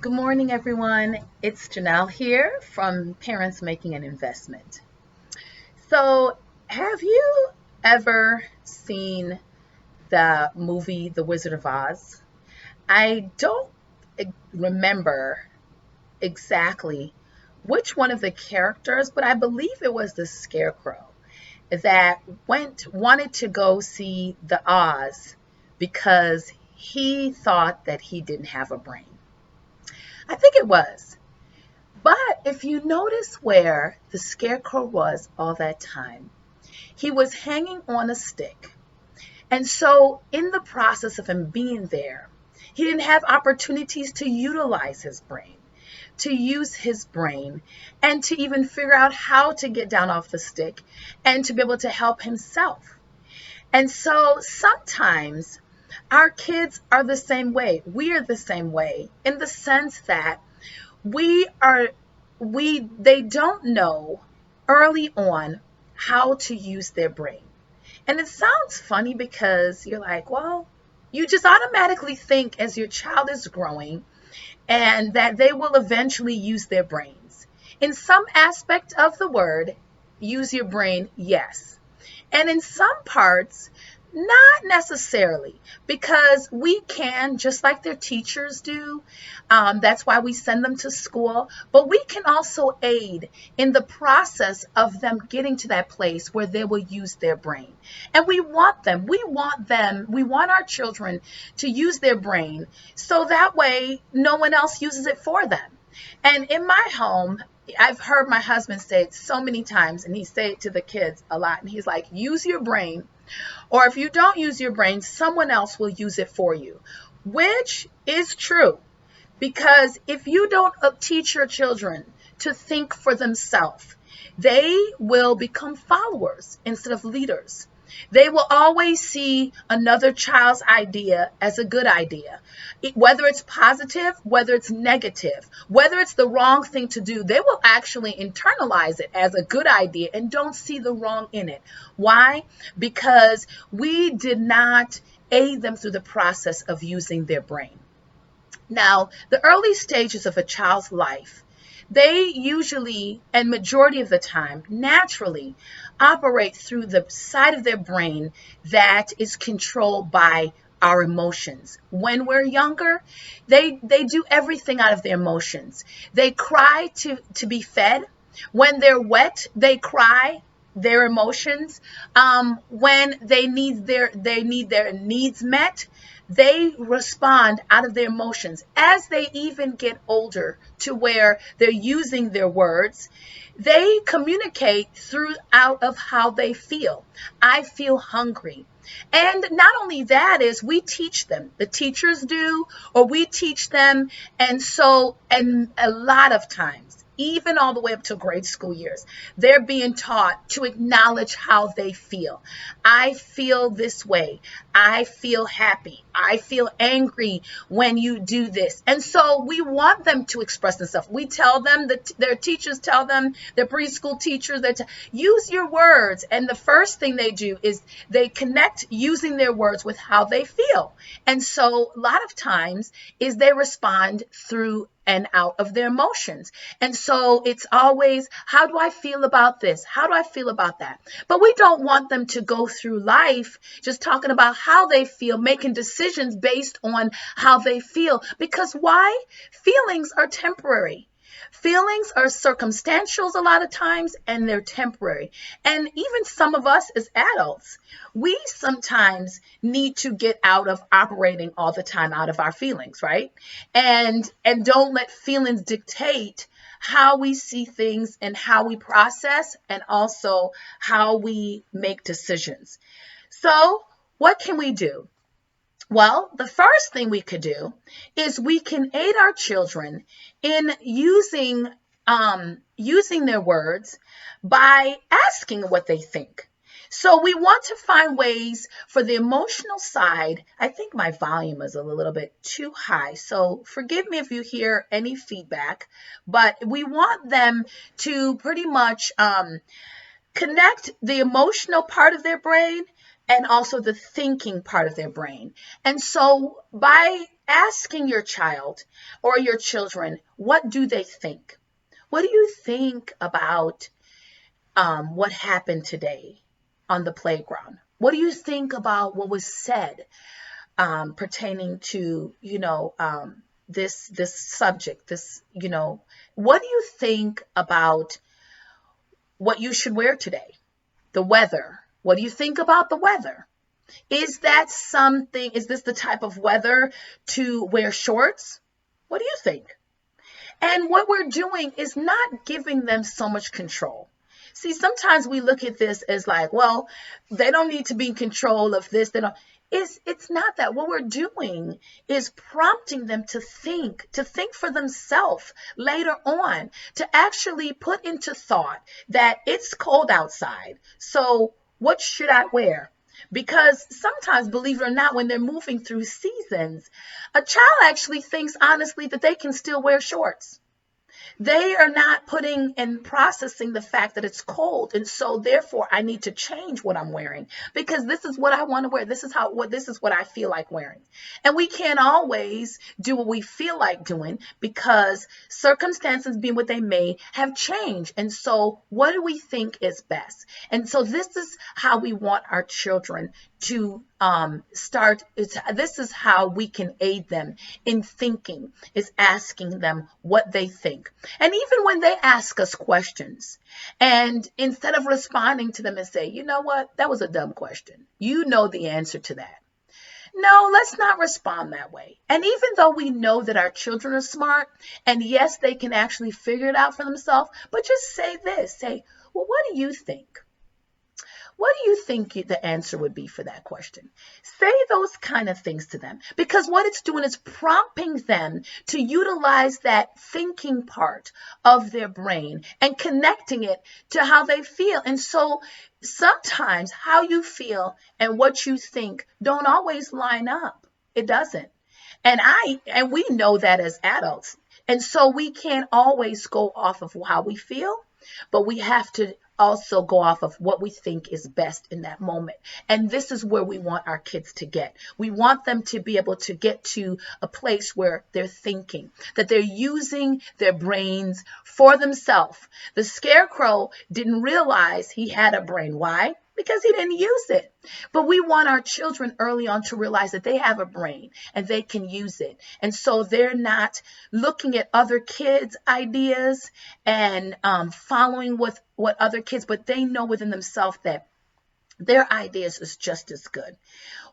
Good morning, everyone. It's Janelle here from Parents Making an Investment. So, have you ever seen the movie The Wizard of Oz? I don't remember exactly which one of the characters, but I believe it was the Scarecrow that wanted to go see the Oz because he thought that he didn't have a brain. I think it was. But if you notice where the scarecrow was all that time, he was hanging on a stick. And so, in the process of him being there, he didn't have opportunities to utilize his brain, to use his brain, and to even figure out how to get down off the stick and to be able to help himself. And so, sometimes our kids are the same way. We are the same way in the sense that we are they don't know early on how to use their brain. And it sounds funny because you're like, well, you just automatically think as your child is growing and that they will eventually use their brains. In some aspect of the word, use your brain, yes. And in some parts, not necessarily, because we can, just like their teachers do. That's why we send them to school. But we can also aid in the process of them getting to that place where they will use their brain. And we want our children to use their brain so that way no one else uses it for them. And in my home, I've heard my husband say it so many times, and he say it to the kids a lot. And he's like, use your brain, or if you don't use your brain, someone else will use it for you, which is true. Because if you don't teach your children to think for themselves, they will become followers instead of leaders. They will always see another child's idea as a good idea. Whether it's positive, whether it's negative, whether it's the wrong thing to do, they will actually internalize it as a good idea and don't see the wrong in it. Why? Because we did not aid them through the process of using their brain. Now, the early stages of a child's life, they usually, and majority of the time, naturally operate through the side of their brain that is controlled by our emotions. When we're younger, they do everything out of their emotions. They cry to be fed. When they're wet, they cry their emotions. When they need their needs met, they respond out of their emotions. As they even get older to where they're using their words, they communicate through out of how they feel. I feel hungry. And not only that is we teach them, the teachers do, or we teach them. And a lot of times, even all the way up to grade school years, they're being taught to acknowledge how they feel. I feel this way. I feel happy. I feel angry when you do this. And so we want them to express themselves. We tell them that their teachers tell them, their preschool teachers, that use your words. And the first thing they do is they connect using their words with how they feel. And so a lot of times is they respond through and out of their emotions. And so it's always, how do I feel about this? How do I feel about that? But we don't want them to go through life just talking about how they feel, making decisions based on how they feel. Because why? Feelings are temporary. Feelings are circumstantial a lot of times, and they're temporary. And even some of us as adults, we sometimes need to get out of operating all the time out of our feelings, right? And don't let feelings dictate how we see things and how we process and also how we make decisions. So, what can we do? Well, the first thing we could do is we can aid our children in using their words by asking what they think. So we want to find ways for the emotional side. I think my volume is a little bit too high, so forgive me if you hear any feedback, but we want them to pretty much connect the emotional part of their brain and also the thinking part of their brain. And so by asking your child or your children, what do they think? What do you think about what happened today on the playground? What do you think about what was said pertaining to, this subject? What do you think about what you should wear today? The weather. What do you think about the weather? Is this the type of weather to wear shorts? What do you think? And what we're doing is not giving them so much control. See, sometimes we look at this as like, well, they don't need to be in control of this. They don't. It's not that. What we're doing is prompting them to think for themselves later on, to actually put into thought that it's cold outside. So what should I wear? Because sometimes, believe it or not, when they're moving through seasons, a child actually thinks honestly that they can still wear shorts. They are not putting and processing the fact that it's cold. And so therefore I need to change what I'm wearing because this is what I want to wear. This is what I feel like wearing. And we can't always do what we feel like doing because circumstances being what they may have changed. And so what do we think is best? And so this is how we want our children to start. This is how we can aid them in thinking, is asking them what they think. And even when they ask us questions, and instead of responding to them and say, you know what, that was a dumb question. You know the answer to that. No, let's not respond that way. And even though we know that our children are smart, and yes, they can actually figure it out for themselves, but just say this, well, what do you think? What do you think the answer would be for that question? Say those kind of things to them, because what it's doing is prompting them to utilize that thinking part of their brain and connecting it to how they feel. And so sometimes how you feel and what you think don't always line up. It doesn't. And we know that as adults. And so we can't always go off of how we feel, but we have to also go off of what we think is best in that moment. And this is where we want our kids to get. We want them to be able to get to a place where they're thinking, that they're using their brains for themselves. The scarecrow didn't realize he had a brain. Why? Because he didn't use it. But we want our children early on to realize that they have a brain and they can use it. And so they're not looking at other kids' ideas and following what other kids, but they know within themselves that their ideas is just as good.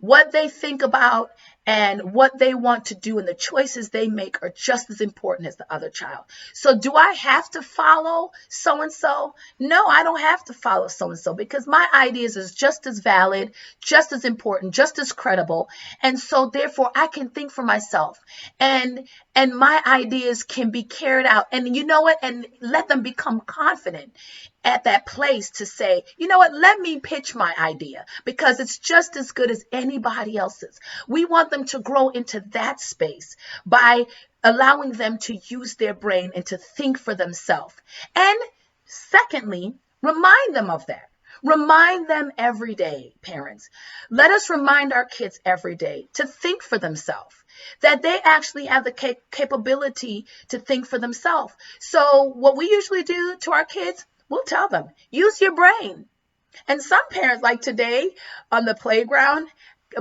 What they think about and what they want to do and the choices they make are just as important as the other child. So do I have to follow so-and-so? No, I don't have to follow so-and-so because my ideas is just as valid, just as important, just as credible. And so therefore I can think for myself and my ideas can be carried out. And you know what? And let them become confident at that place to say, you know what, let me pitch my idea because it's just as good as anybody else's. We want them to grow into that space by allowing them to use their brain and to think for themselves. And secondly, remind them of that. Remind them every day, parents. Let us remind our kids every day to think for themselves, that they actually have the capability to think for themselves. So what we usually do to our kids, we'll tell them, use your brain. And some parents, like today on the playground,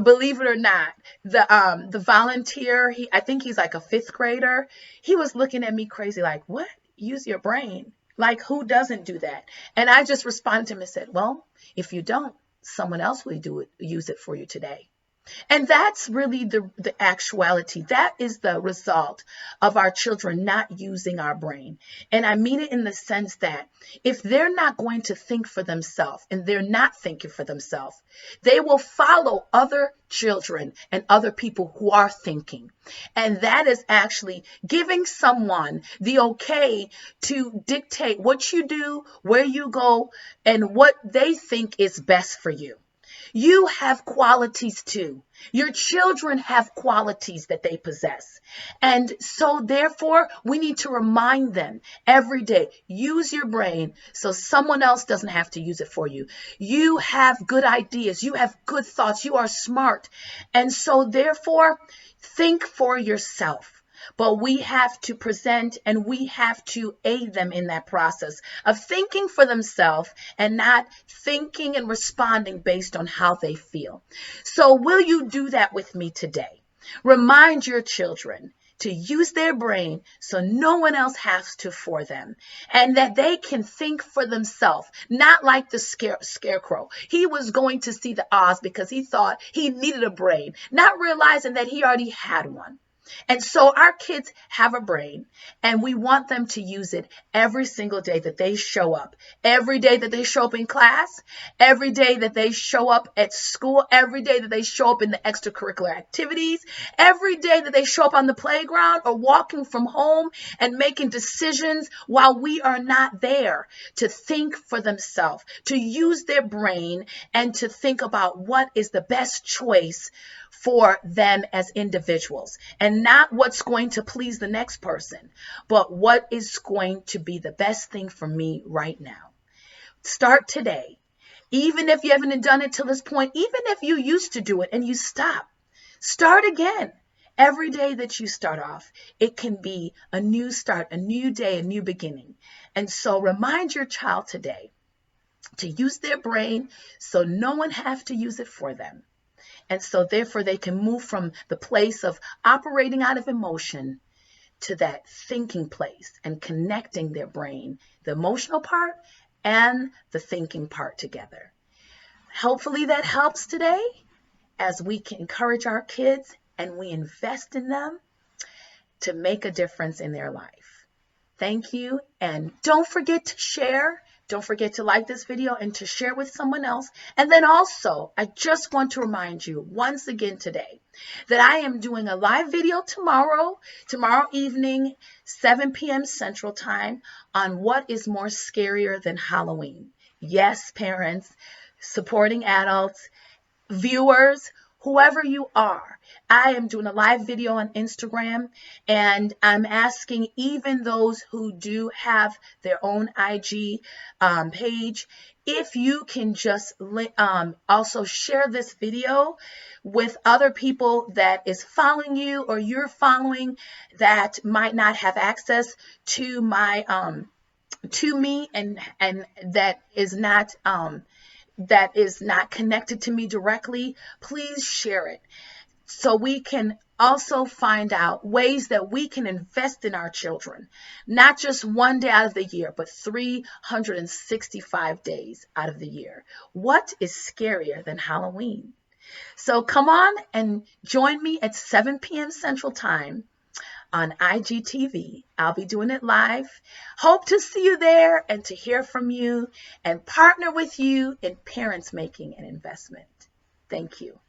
believe it or not, the volunteer, I think he's like a 5th grader, he was looking at me crazy like, what? Use your brain? Like, who doesn't do that? And I just responded to him and said, well, if you don't, someone else will use it for you today. And that's really the actuality. That is the result of our children not using our brain. And I mean it in the sense that if they're not going to think for themselves and they're not thinking for themselves, they will follow other children and other people who are thinking. And that is actually giving someone the okay to dictate what you do, where you go, and what they think is best for you. You have qualities too. Your children have qualities that they possess. And so therefore, we need to remind them every day, use your brain so someone else doesn't have to use it for you. You have good ideas. You have good thoughts. You are smart. And so therefore, think for yourself. But we have to present and we have to aid them in that process of thinking for themselves and not thinking and responding based on how they feel. So will you do that with me today? Remind your children to use their brain so no one else has to for them, and that they can think for themselves, not like the scarecrow. He was going to see the Oz because he thought he needed a brain, not realizing that he already had one. And so our kids have a brain, and we want them to use it every single day that they show up. Every day that they show up in class, every day that they show up at school, every day that they show up in the extracurricular activities, every day that they show up on the playground or walking from home and making decisions while we are not there, to think for themselves, to use their brain and to think about what is the best choice for them as individuals, and not what's going to please the next person, but what is going to be the best thing for me right now. Start today. Even if you haven't done it till this point, even if you used to do it and you stop, start again. Every day that you start off, it can be a new start, a new day, a new beginning. And so remind your child today to use their brain so no one has to use it for them. And so therefore they can move from the place of operating out of emotion to that thinking place and connecting their brain, the emotional part and the thinking part together. Hopefully that helps today as we can encourage our kids and we invest in them to make a difference in their life. Thank you. And don't forget to share. Don't forget to like this video and to share with someone else. And then also, I just want to remind you once again today that I am doing a live video tomorrow evening, 7 p.m. Central Time, on what is more scarier than Halloween. Yes, parents, supporting adults, viewers, whoever you are. I am doing a live video on Instagram, and I'm asking even those who do have their own IG page, if you can just also share this video with other people that is following you or you're following that might not have access to my to me and that is not connected to me directly. Please share it so we can also find out ways that we can invest in our children, not just one day out of the year, but 365 days out of the year. What is scarier than Halloween? So come on and join me at 7 p.m. Central Time on IGTV. I'll be doing it live. Hope to see you there and to hear from you and partner with you in parents making an investment. Thank you.